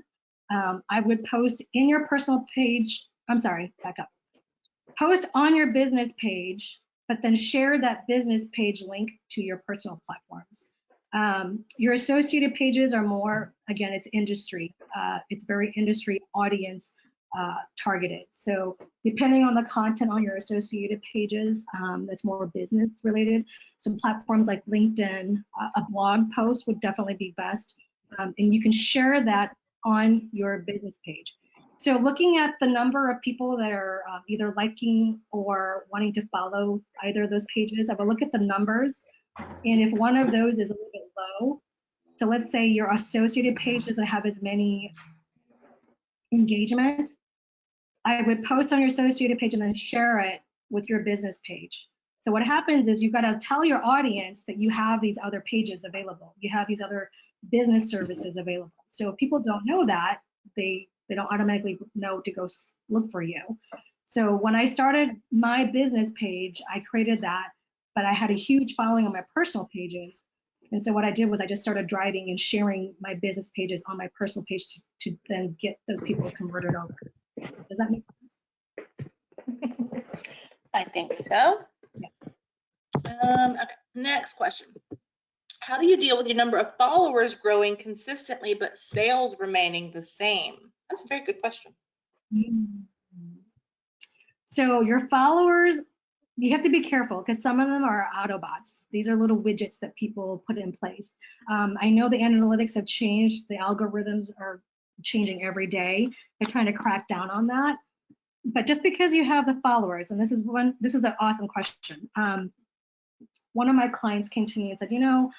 I would post in your personal page. I'm sorry, back up. Post on your business page, but then share that business page link to your personal platforms. Your associated pages are more, again, it's industry. It's very industry audience targeted. So depending on the content on your associated pages, that's more business related. Some platforms like LinkedIn, a blog post would definitely be best. And you can share that on your business page. So looking at the number of people that are either liking or wanting to follow either of those pages, I will look at the numbers. And if one of those is a little bit low, So let's say your associated page doesn't have as many engagement. I would post on your associated page and then share it with your business page. So what happens is you've got to tell your audience that you have these other pages available. You have these other business services available. So if people don't know that, they don't automatically know to go look for you. So when I started my business page, I created that, but I had a huge following on my personal pages. And so what I did was I just started driving and sharing my business pages on my personal page to then get those people converted over. Does that make sense? I think so. Yeah. Okay, next question. How do you deal with your number of followers growing consistently but sales remaining the same? That's a very good question. So your followers, you have to be careful because some of them are Autobots. These are little widgets that people put in place. I know the analytics have changed. The algorithms are changing every day. They're trying to crack down on that. But just because you have the followers, and this is an awesome question. One of my clients came to me and said, you know,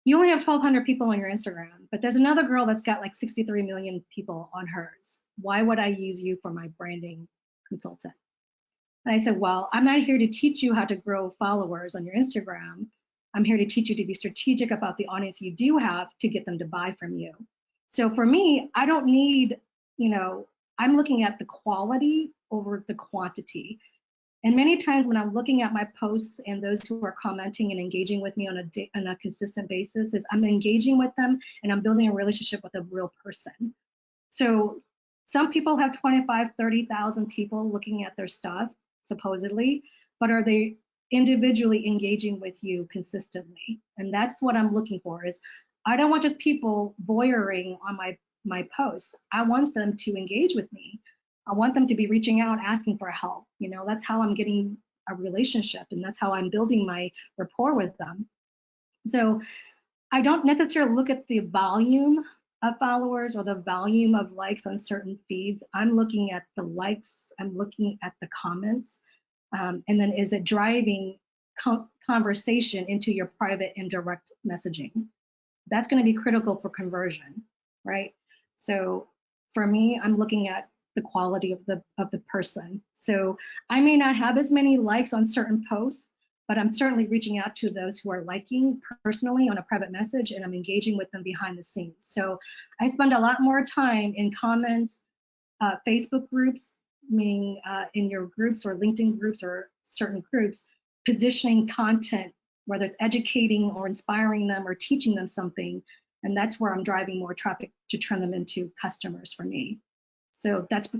you only have 1,200 people on your Instagram, but there's another girl that's got like 63 million people on hers. Why would I use you for my branding consultant? And I said, well, I'm not here to teach you how to grow followers on your Instagram. I'm here to teach you to be strategic about the audience you do have to get them to buy from you. So for me, I don't need, you know, I'm looking at the quality over the quantity. And many times when I'm looking at my posts and those who are commenting and engaging with me on a consistent basis, is I'm engaging with them and I'm building a relationship with a real person. So some people have 25, 30,000 people looking at their stuff, supposedly, but are they individually engaging with you consistently? And that's what I'm looking for. Is I don't want just people voyeuring on my posts. I want them to engage with me. I want them to be reaching out, asking for help. You know, that's how I'm getting a relationship, and that's how I'm building my rapport with them. So I don't necessarily look at the volume of followers or the volume of likes on certain feeds. I'm looking at the likes, I'm looking at the comments, and then is it driving conversation into your private and direct messaging? That's going to be critical for conversion, right? So for me, I'm looking at the quality of the person. So I may not have as many likes on certain posts, but I'm certainly reaching out to those who are liking personally on a private message, and I'm engaging with them behind the scenes. So I spend a lot more time in comments, Facebook groups, meaning in your groups or LinkedIn groups or certain groups, positioning content, whether it's educating or inspiring them or teaching them something. And that's where I'm driving more traffic to turn them into customers for me. So that's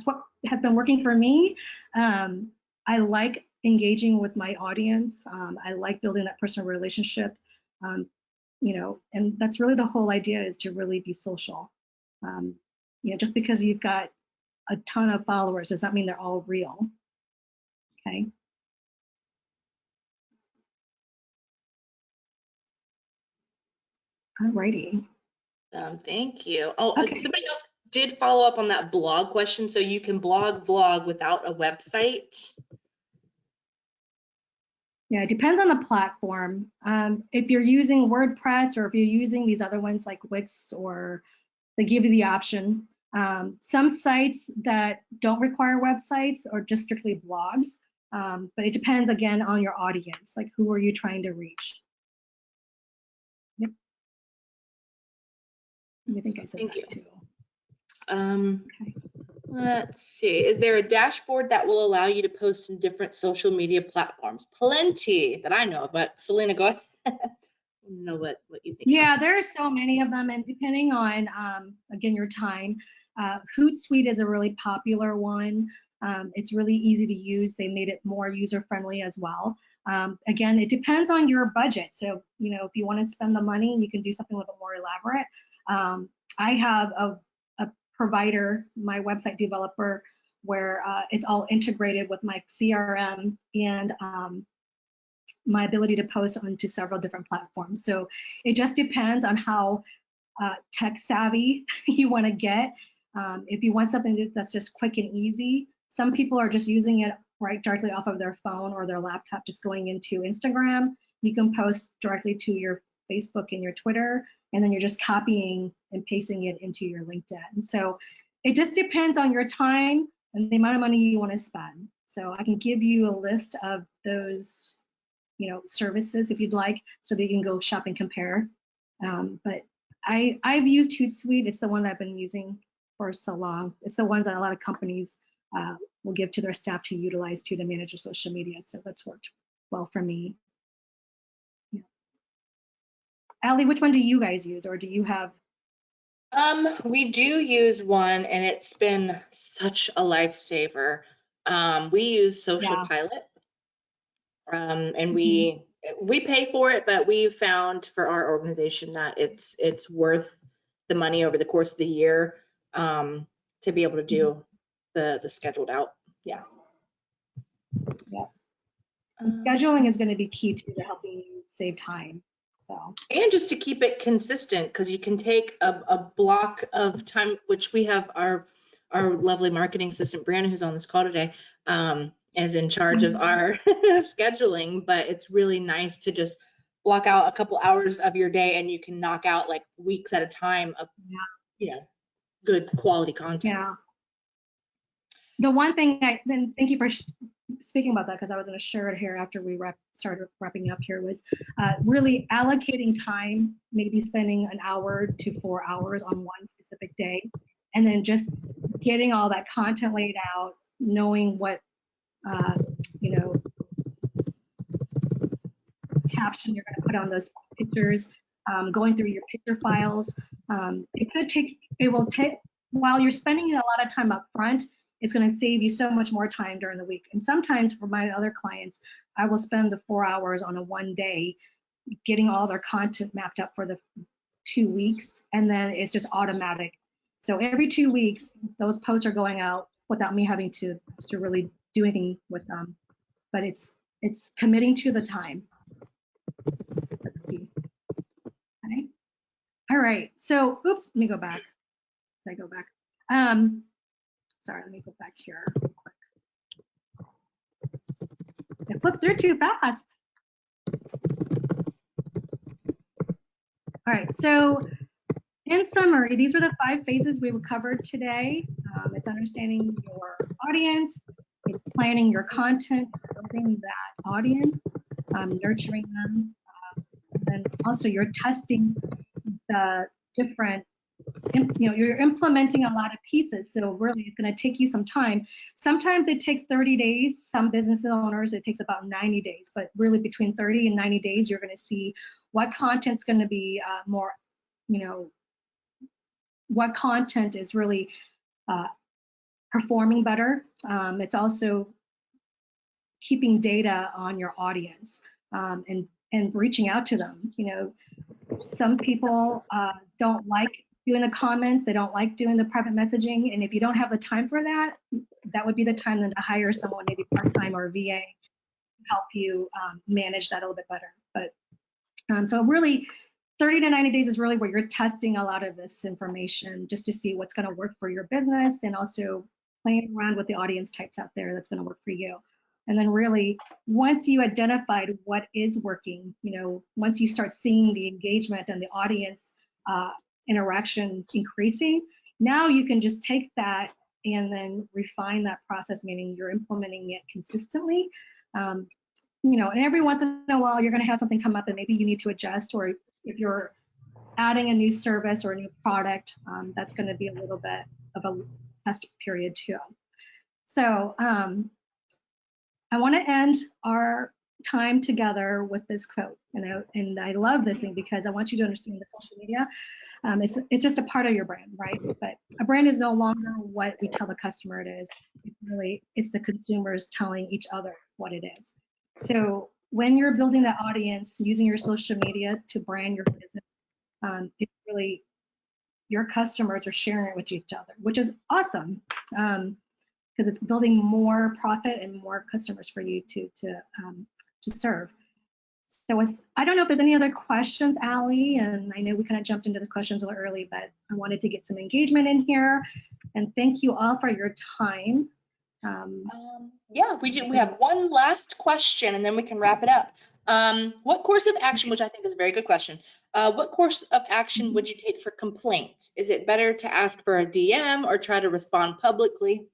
what has been working for me. I like engaging with my audience. I like building that personal relationship, you know, and that's really the whole idea, is to really be social. You know, just because you've got a ton of followers does not mean they're all real. Okay. All righty. Thank you. Oh, Okay. somebody else did follow up on that blog question. So you can vlog without a website. Yeah, it depends on the platform. If you're using WordPress or if you're using these other ones like Wix, or they give you the option. Some sites that don't require websites are just strictly blogs, but it depends again on your audience, like who are you trying to reach? Yep. I think I said Thank that you. too. Okay. Let's see. Is there a dashboard that will allow you to post in different social media platforms? Plenty that I know of, but Selena, go ahead. I know what you think. Yeah, there are so many of them, and depending on again your time, Hootsuite is a really popular one. It's really easy to use. They made it more user friendly as well. Again, it depends on your budget. So you know, if you want to spend the money, you can do something a little bit more elaborate. I have a provider, my website developer, where it's all integrated with my CRM and my ability to post onto several different platforms. So it just depends on how tech savvy you want to get. If you want something that's just quick and easy, some people are just using it right directly off of their phone or their laptop, just going into Instagram. You can post directly to your Facebook and your Twitter. and then you're just copying and pasting it into your LinkedIn. And so it just depends on your time and the amount of money you want to spend. So I can give you a list of those, services if you'd like, so that you can go shop and compare. But I've used Hootsuite. It's the one I've been using for so long. It's the ones that a lot of companies will give to their staff to utilize to manage their social media. So that's worked well for me. Yeah. Allie, which one do you guys use, or do you have? We do use one, and it's been such a lifesaver. We use Social Yeah. Pilot, and Mhm. we pay for it, but we've found for our organization that it's worth the money over the course of the year, to be able to do the scheduled out. Yeah. Yeah. And scheduling is going to be key to helping you save time. So. And just to keep it consistent, because you can take a block of time, which we have our lovely marketing assistant Brandon, who's on this call today, is in charge of our scheduling. But it's really nice to just block out a couple hours of your day, and you can knock out like weeks at a time of good quality content. Yeah. The one thing then thank you for speaking about that, because I was going to share it here after we started wrapping up here, was really allocating time, maybe spending an hour to 4 hours on one specific day, and then just getting all that content laid out, knowing what caption you're going to put on those pictures, going through your picture files. It will take, while you're spending a lot of time up front, it's going to save you so much more time during the week. And sometimes for my other clients, I will spend the 4 hours on a one day getting all their content mapped up for the 2 weeks, and then it's just automatic. So every 2 weeks, those posts are going out without me having to really do anything with them. But it's committing to the time. That's key. Okay. All right. So, oops, let me go back. Did I go back? Sorry, let me go back here real quick. I flipped through too fast. All right. So, in summary, these are the 5 phases we covered today. It's understanding your audience, it's planning your content, building that audience, nurturing them, and then also you're testing the different, you're implementing a lot of pieces. So really it's going to take you some time. Sometimes it takes 30 days. Some business owners, it takes about 90 days, but really between 30 and 90 days, you're going to see what content's going to be more, what content is really performing better. It's also keeping data on your audience, and reaching out to them. Some people don't like doing the comments, they don't like doing the private messaging, and if you don't have the time for that, that would be the time then to hire someone, maybe part-time or a VA, to help you manage that a little bit better. But so really 30 to 90 days is really where you're testing a lot of this information just to see what's going to work for your business, and also playing around with the audience types out there that's going to work for you. And then really, once you identified what is working, once you start seeing the engagement and the audience interaction increasing, now you can just take that and then refine that process, meaning you're implementing it consistently. And every once in a while, you're going to have something come up and maybe you need to adjust, or if you're adding a new service or a new product, that's going to be a little bit of a test period too. So I want to end our time together with this quote, and I love this thing because I want you to understand that social media, it's just a part of your brand, right? But a brand is no longer what we tell the customer it is. It's the consumers telling each other what it is. So when you're building that audience, using your social media to brand your business, it's really your customers are sharing it with each other, which is awesome. Because it's building more profit and more customers for you to serve. So I don't know if there's any other questions, Allie, and I know we kind of jumped into the questions a little early, but I wanted to get some engagement in here. And thank you all for your time. Yeah, we have one last question and then we can wrap it up. What course of action, which I think is a very good question, what course of action would you take for complaints? Is it better to ask for a DM or try to respond publicly?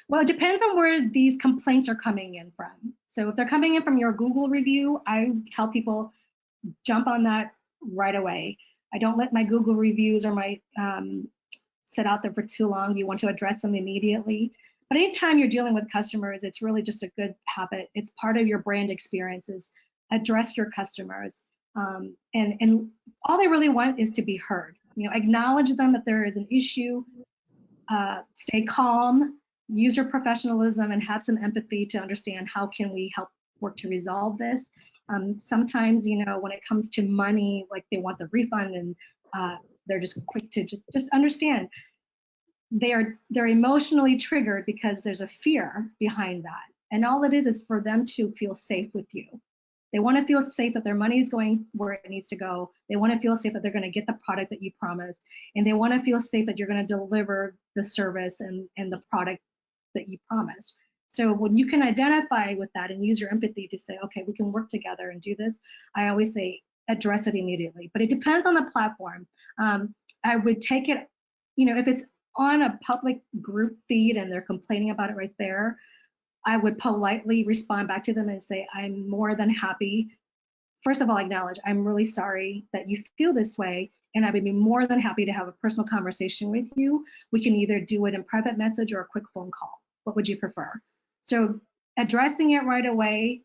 Well, it depends on where these complaints are coming in from. So if they're coming in from your Google review, I tell people jump on that right away. I don't let my Google reviews or my sit out there for too long. You want to address them immediately. But anytime you're dealing with customers, it's really just a good habit. It's part of your brand experiences. Address your customers. And all they really want is to be heard. You know, acknowledge them that there is an issue. Stay calm. Use your professionalism and have some empathy to understand how can we help work to resolve this. Sometimes, you know, when it comes to money, like they want the refund and they're just quick to just understand they're emotionally triggered because there's a fear behind that. And all it is for them to feel safe with you. They want to feel safe that their money is going where it needs to go. They want to feel safe that they're going to get the product that you promised. And they want to feel safe that you're going to deliver the service and the product that you promised. So when you can identify with that and use your empathy to say, okay, we can work together and do this, I always say address it immediately. But it depends on the platform. I would take it, you know, if it's on a public group feed and they're complaining about it right there, I would politely respond back to them and say, I'm more than happy. First of all, acknowledge, I'm really sorry that you feel this way, and I would be more than happy to have a personal conversation with you. We can either do it in private message or a quick phone call. What would you prefer? So addressing it right away,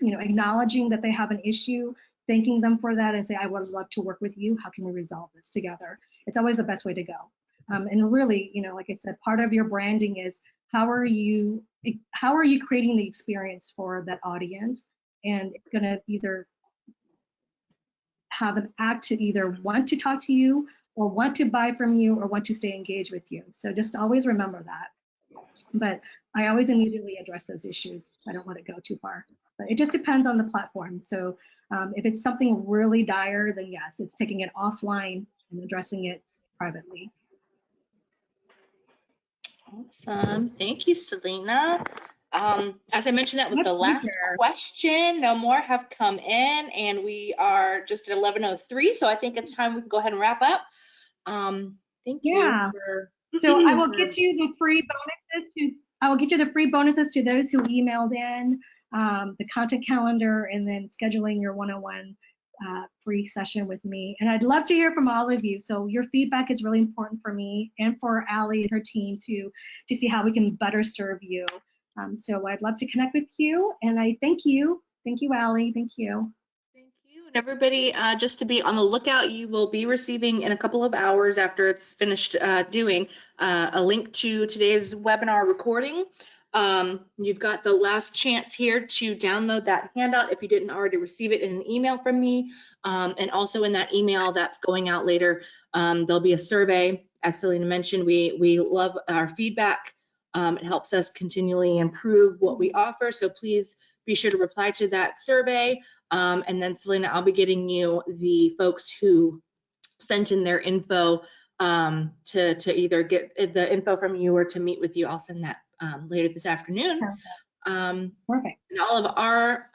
you know, acknowledging that they have an issue, thanking them for that, and say, I would love to work with you. How can we resolve this together? It's always the best way to go. And really, you know, like I said, part of your branding is how are you creating the experience for that audience? And it's going to either have them act to either want to talk to you or want to buy from you or want to stay engaged with you. So just always remember that. But I always immediately address those issues. I don't let it go too far. But it just depends on the platform. So if it's something really dire, then yes, it's taking it offline and addressing it privately. Awesome. Thank you, Selena. As I mentioned, that was My the last pleasure. question. No more have come in, and we are just at 11:03, so I think it's time we can go ahead and wrap up. Thank you Yeah. for. So I will get you the free bonuses to those who emailed in, the content calendar, and then scheduling your one-on-one free session with me. And I'd love to hear from all of you. So your feedback is really important for me and for Allie and her team to see how we can better serve you. So I'd love to connect with you, and I thank you. Thank you, Allie. Thank you. Thank you. And everybody, just to be on the lookout, you will be receiving in a couple of hours after it's finished doing a link to today's webinar recording. You've got the last chance here to download that handout if you didn't already receive it in an email from me. And also in that email that's going out later, there'll be a survey. As Selena mentioned, we love our feedback. It helps us continually improve what we offer. So please be sure to reply to that survey. And then Selena, I'll be getting you the folks who sent in their info to either get the info from you or to meet with you. I'll send that later this afternoon. Perfect. And all of our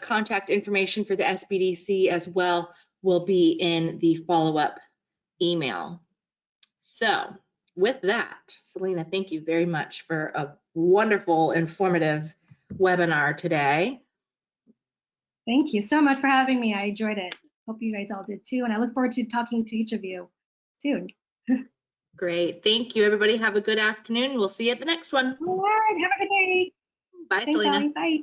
contact information for the SBDC as well will be in the follow-up email. So with that, Selena, thank you very much for a wonderful, informative webinar today. Thank you so much for having me. I enjoyed it. Hope you guys all did too. And I look forward to talking to each of you soon. Great. Thank you, everybody. Have a good afternoon. We'll see you at the next one. All right. Have a good day. Bye, Thanks, Selena. Allie. Bye.